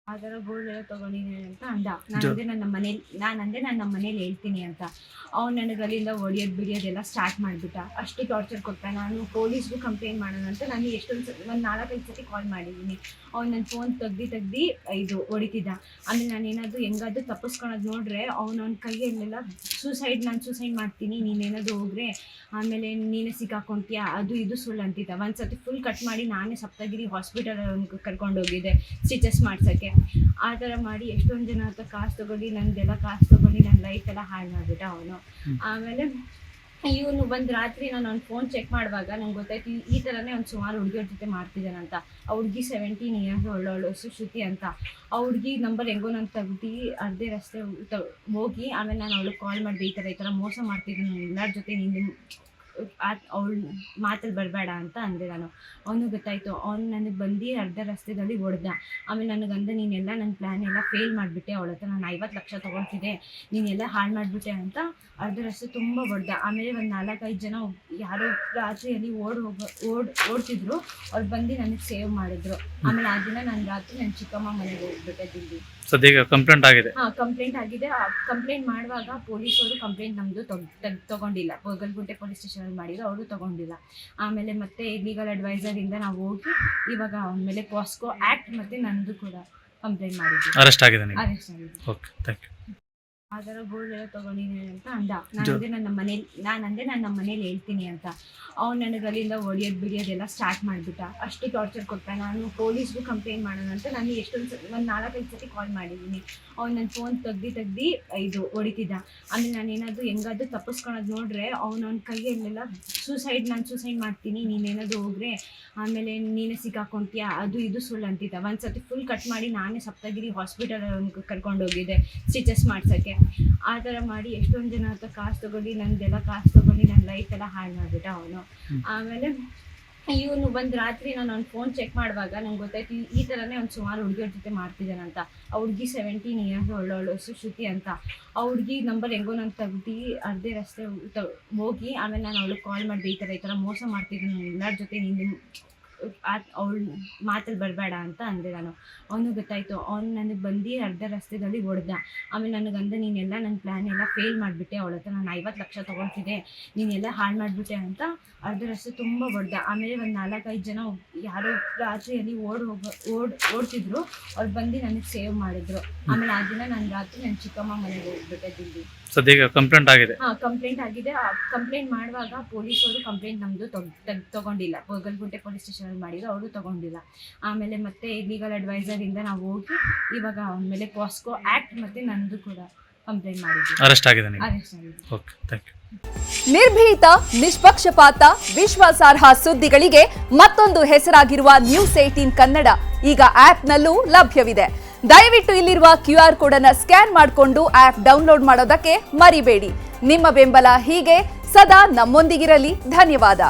ಆ ಥರ ಗೋಲ್ಡ್ ಎಲ್ಲ ತೊಗೊಂಡಿದ್ದೀನಿ ಅಂತ ಅಂದ. ನಾನಂದೆ ನನ್ನ ಮನೇಲಿ ಹೇಳ್ತೀನಿ ಅಂತ. ಅವ್ನು ನನಗೆ ಅಲ್ಲಿಂದ ಹೊಡಿಯೋದು ಬಿಡಿಯೋದೆಲ್ಲ ಸ್ಟಾರ್ಟ್ ಮಾಡಿಬಿಟ್ಟ. ಅಷ್ಟು ಟಾರ್ಚರ್ ಕೊಟ್ಟ. ನಾನು ಪೊಲೀಸ್ಗೂ ಕಂಪ್ಲೇಂಟ್ ಮಾಡೋಣ ಅಂತ ನಾನು ಒಂದು 4-5 ಸತಿ ಕಾಲ್ ಮಾಡಿದ್ದೀನಿ. ಅವ್ನು ನನ್ನ ಫೋನ್ ತೆಗ್ದು ಇದು ಹೊಡಿತಿದ್ದ. ಆಮೇಲೆ ನಾನು ಏನಾದರೂ ಹೆಂಗಾದ್ರೂ ತಪ್ಪಿಸ್ಕೊಳೋದು ನೋಡ್ರೆ ಅವ್ನ ಕೈಯಲ್ಲೆಲ್ಲ ನಾನು ಸೂಸೈಡ್ ಮಾಡ್ತೀನಿ, ನೀನೇನಾದರೂ ಹೋಗ್ರೆ ಆಮೇಲೆ ನೀನೇ ಸಿಕ್ಕಾಕೊಂತೀಯ, ಅದು ಇದು ಸುಳ್ಳು ಅಂತಿದ್ದ. ಒಂದು ಸತಿ ಫುಲ್ ಕಟ್ ಮಾಡಿ ನಾನೇ ಸಪ್ತಗಿರಿ ಹಾಸ್ಪಿಟಲ್ ಕರ್ಕೊಂಡೋಗಿದ್ದೆ ಸ್ಟಿಚಸ್ ಮಾಡ್ಸೋಕ್ಕೆ. ಆ ಥರ ಮಾಡಿ ಎಷ್ಟೊಂದು ಜನ ಹತ್ರ ಕಾಸು ತೊಗೊಂಡು ನಂದೆಲ್ಲ ಕಾಸು ತೊಗೊಂಡು ನನ್ನ ಲೈಫ್ ಎಲ್ಲ ಹಾಳು ಮಾಡಿಬಿಟ್ಟ ಅವನು. ಆಮೇಲೆ ಇವನು ಬಂದು ರಾತ್ರಿ ನಾನು ಅವ್ನ ಫೋನ್ ಚೆಕ್ ಮಾಡುವಾಗ ನಂಗೆ ಗೊತ್ತಾಯ್ತು ಈ ಥರನೇ ಒಂದು ಸುಮಾರು ಹುಡುಗಿಯವ್ರ ಜೊತೆ ಮಾಡ್ತಿದ್ದಾನಂತ. ಆ ಹುಡುಗಿ 17 ಇಯರ್ಸ್ ಒಳ್ಳೊಳ್ಳು ಶ್ರುತಿ ಅಂತ. ಆ ಹುಡುಗಿ ನಂಬರ್ ಹೆಂಗೋ ನಾನು ತೆಗ್ದು ಅರ್ಧೇ ರಸ್ತೆ ಹೋಗಿ ಆಮೇಲೆ ನಾನು ಅವಳಿಗೆ ಕಾಲ್ ಮಾಡಿದೆ, ಈ ಥರ ಮೋಸ ಮಾಡ್ತಿದ್ದೀನಿ, ನಾನು ಎಲ್ಲರ ಜೊತೆ ನಿಂದು ಅವಳು ಮಾತಲ್ಲಿ ಬರಬೇಡ ಅಂತ ಅಂದೆ ನಾನು. ಅವನು ಗೊತ್ತಾಯಿತು. ಅವ್ನು ನನಗೆ ಬಂದು ಅರ್ಧ ರಸ್ತೆದಲ್ಲಿ ಹೊಡೆದ. ಆಮೇಲೆ ನನಗಂದ ನೀನೆಲ್ಲ ನನ್ನ ಪ್ಲ್ಯಾನ್ ಎಲ್ಲ ಫೇಲ್ ಮಾಡಿಬಿಟ್ಟೆ, ಅವಳ ಹತ್ರ ನಾನು 50 ಲಕ್ಷ ತೊಗೊಳ್ತಿದ್ದೆ, ನೀನೆಲ್ಲ ಹಾಳು ಮಾಡಿಬಿಟ್ಟೆ ಅಂತ ಅರ್ಧ ರಸ್ತೆ ತುಂಬ ಹೊಡೆದ. ಆಮೇಲೆ ಒಂದು 4-5 ಜನ ಯಾರೋ ರಾತ್ರಿಯಲ್ಲಿ ಓಡ್ತಿದ್ರು, ಅವ್ರು ಬಂದು ನನಗೆ ಸೇವ್ ಮಾಡಿದ್ರು. ಆಮೇಲೆ ಆ ದಿನ ನಾನು ರಾತ್ರಿ ನನ್ನ ಚಿಕ್ಕಮ್ಮ ಮನೆಗೆ ಹೋಗ್ಬಿಟ್ಟೆ ದಿಲ್ಲಿ. ಸದ್ಯ ಕಂಪ್ಲೇಂಟ್ ಆಗಿದೆ. ಕಂಪ್ಲೇಂಟ್ ಆಗಿದೆ. ಕಂಪ್ಲೇಂಟ್ ಮಾಡುವಾಗ ಪೊಲೀಸವರು ಕಂಪ್ಲೇಂಟ್ ನಮ್ಮದು ತೊಗೊಂಡಿಲ್ಲ. ಬೋಗಲ್ಗುಂಟೆ ಪೊಲೀಸ್ ಸ್ಟೇಷನಲ್ಲಿ ಮಾಡಿದ್ರು, ಅವರು ತೊಗೊಂಡಿಲ್ಲ. ಆಮೇಲೆ ಮತ್ತೆ ಲೀಗಲ್ ಅಡ್ವೈಸರಿಂದ ನಾವು ಹೋಗಿ ಇವಾಗ ಅವನ ಮೇಲೆ ಪಾಸ್ಕೋ ಆ್ಯಕ್ಟ್ ಮತ್ತು ನಂದು ಕೂಡ ಕಂಪ್ಲೇಂಟ್ ಮಾಡಿದ್ವಿ. ಅರೆಸ್ಟ್ ಆಗಿದೆ. Okay, thank you. ಆ ಥರ ಗೋಲ್ಡ್ ಎಲ್ಲ ತೊಗೊಂಡಿದ್ದೀನಿ ಅಂತ ಅಂದ. ನಾನಂದೆ ನನ್ನ ಮನೇಲಿ ಹೇಳ್ತೀನಿ ಅಂತ. ಅವ್ನು ನನಗೆ ಅಲ್ಲಿಂದ ಹೊಡಿಯೋದು ಬಿಡಿಯೋದೆಲ್ಲ ಸ್ಟಾರ್ಟ್ ಮಾಡಿಬಿಟ್ಟ. ಅಷ್ಟು ಟಾರ್ಚರ್ ಕೊಟ್ಟ. ನಾನು ಪೊಲೀಸ್ಗೂ ಕಂಪ್ಲೇಂಟ್ ಮಾಡೋಣ ಅಂತ ನಾನು ಒಂದು 4-5 ಸತಿ ಕಾಲ್ ಮಾಡಿದ್ದೀನಿ. ಅವ್ನು ನನ್ನ ಫೋನ್ ತೆಗ್ದು ಇದು ಹೊಡಿತಿದ್ದ. ಆಮೇಲೆ ನಾನು ಏನಾದರೂ ಹೆಂಗಾದ್ರೂ ತಪ್ಪಿಸ್ಕೊಳೋದು ನೋಡ್ರೆ ಅವ್ನ ಕೈಯಲ್ಲೆಲ್ಲ ನಾನು ಸೂಸೈಡ್ ಮಾಡ್ತೀನಿ, ನೀನೇನಾದರೂ ಹೋಗ್ರೆ ಆಮೇಲೆ ನೀನೇ ಸಿಕ್ಕಾಕೊಂತೀಯ, ಅದು ಇದು ಸುಳ್ಳು ಅಂತಿದ್ದ. ಒಂದು ಸತಿ ಫುಲ್ ಕಟ್ ಮಾಡಿ ನಾನೇ ಸಪ್ತಗಿರಿ ಹಾಸ್ಪಿಟಲ್ ಕರ್ಕೊಂಡೋಗಿದ್ದೆ ಸ್ಟಿಚಸ್ ಮಾಡ್ಸೋಕ್ಕೆ. ಆ ಥರ ಮಾಡಿ ಎಷ್ಟೊಂದು ಜನ ಹತ್ರ ಕಾಸು ತೊಗೊಂಡು ನಂದೆಲ್ಲ ಕಾಸು ತೊಗೊಂಡು ನನ್ನ ಲೈಫ್ ಎಲ್ಲ ಹಾಳು ಮಾಡಿಬಿಟ್ಟ ಅವನು. ಆಮೇಲೆ ಇವನು ಬಂದು ರಾತ್ರಿ ನಾನು ಅವ್ನ ಫೋನ್ ಚೆಕ್ ಮಾಡುವಾಗ ನಂಗೆ ಗೊತ್ತಾಯ್ತು ಈ ಥರನೇ ಒಂದು ಸುಮಾರು ಹುಡುಗಿಯವ್ರ ಜೊತೆ ಮಾಡ್ತಿದ್ದಾನಂತ. ಆ ಹುಡುಗಿ 17 ಇಯರ್ಸ್ ಒಳ್ಳೊಳ್ಳು ಶ್ರುತಿ ಅಂತ. ಆ ಹುಡುಗಿ ನಂಬರ್ ಹೆಂಗೋ ನಾನು ತೆಗ್ದು ಅರ್ಧೇ ರಸ್ತೆ ಹೋಗಿ ಆಮೇಲೆ ನಾನು ಅವಳಿಗೆ ಕಾಲ್ ಮಾಡಿದೆ, ಈ ಥರ ಮೋಸ ಮಾಡ್ತಿದ್ದೀನಿ, ನಾನು ಎಲ್ಲರ ಜೊತೆ ನಿಂದು ಅವಳು ಮಾತಲ್ಲಿ ಬರಬೇಡ ಅಂತ ಅಂದೆ ನಾನು. ಅವನು ಗೊತ್ತಾಯಿತು. ಅವ್ನು ನನಗೆ ಬಂದು ಅರ್ಧ ರಸ್ತೆದಲ್ಲಿ ಹೊಡೆದ. ಆಮೇಲೆ ನನಗಂದ ನೀನೆಲ್ಲ ನನ್ನ ಪ್ಲ್ಯಾನ್ ಎಲ್ಲ ಫೇಲ್ ಮಾಡಿಬಿಟ್ಟೆ, ಅವಳ ಹತ್ರ ನಾನು 50 ಲಕ್ಷ ತೊಗೊಳ್ತಿದ್ದೆ, ನೀನೆಲ್ಲ ಹಾಳು ಮಾಡಿಬಿಟ್ಟೆ ಅಂತ ಅರ್ಧ ರಸ್ತೆ ತುಂಬ ಹೊಡೆದ. ಆಮೇಲೆ ಒಂದು 4-5 ಜನ ಯಾರೋ ರಾತ್ರಿಯಲ್ಲಿ ಓಡ್ತಿದ್ರು, ಅವ್ರು ಬಂದು ನನಗೆ ಸೇವ್ ಮಾಡಿದ್ರು. ಆಮೇಲೆ ಆ ದಿನ ನಾನು ರಾತ್ರಿ ನನ್ನ ಚಿಕ್ಕಮ್ಮ ಮನೆಗೆ ಹೋಗ್ಬಿಟ್ಟೆ ದಿಲ್ಲಿ. ಸದ್ಯ ಕಂಪ್ಲೇಂಟ್ ಆಗಿದೆ. ಕಂಪ್ಲೇಂಟ್ ಆಗಿದೆ. ಕಂಪ್ಲೇಂಟ್ ಮಾಡುವಾಗ ಪೊಲೀಸವರು ಕಂಪ್ಲೇಂಟ್ ನಮ್ಮದು ತೊಗೊಂಡಿಲ್ಲ. ಬೋಗಲ್ಗುಂಟೆ ಪೊಲೀಸ್ ಸ್ಟೇಷನಲ್ಲಿ ಮಾಡಿದ್ರು, ಅವರು ತೊಗೊಂಡಿಲ್ಲ. ಆಮೇಲೆ ಮತ್ತೆ ಲೀಗಲ್ ಅಡ್ವೈಸರಿಂದ ನಾವು ಹೋಗಿ ಇವಾಗ ಅವನ ಮೇಲೆ ಪಾಸ್ಕೋ ಆ್ಯಕ್ಟ್ ಮತ್ತು ನಂದು ಕೂಡ ಕಂಪ್ಲೇಂಟ್ ಮಾಡಿದ್ವಿ. ಅರೆಸ್ಟ್ ಆಗಿದೆ. Okay, thank you. ನಿರ್ಭೀತ, ನಿಷ್ಪಕ್ಷಪಾತ, ವಿಶ್ವಾಸಾರ್ಹ ಸುದ್ದಿಗಳಿಗೆ ಮತ್ತೊಂದು ಹೆಸರಾಗಿರುವ ನ್ಯೂಸ್ 18 ಕನ್ನಡ ಈಗ ಆಪ್ನಲ್ಲೂ ಲಭ್ಯವಿದೆ. ದಯವಿಟ್ಟು ಇಲ್ಲಿರುವ QR ಕೋಡ್ ಅನ್ನು ಸ್ಕ್ಯಾನ್ ಮಾಡಿಕೊಂಡು ಆಪ್ ಡೌನ್ಲೋಡ್ ಮಾಡೋದಕ್ಕೆ ಮರಿಬೇಡಿ. ನಿಮ್ಮ ಬೆಂಬಲ ಹೀಗೆ ಸದಾ ನಮ್ಮೊಂದಿಗಿರಲಿ. ಧನ್ಯವಾದ.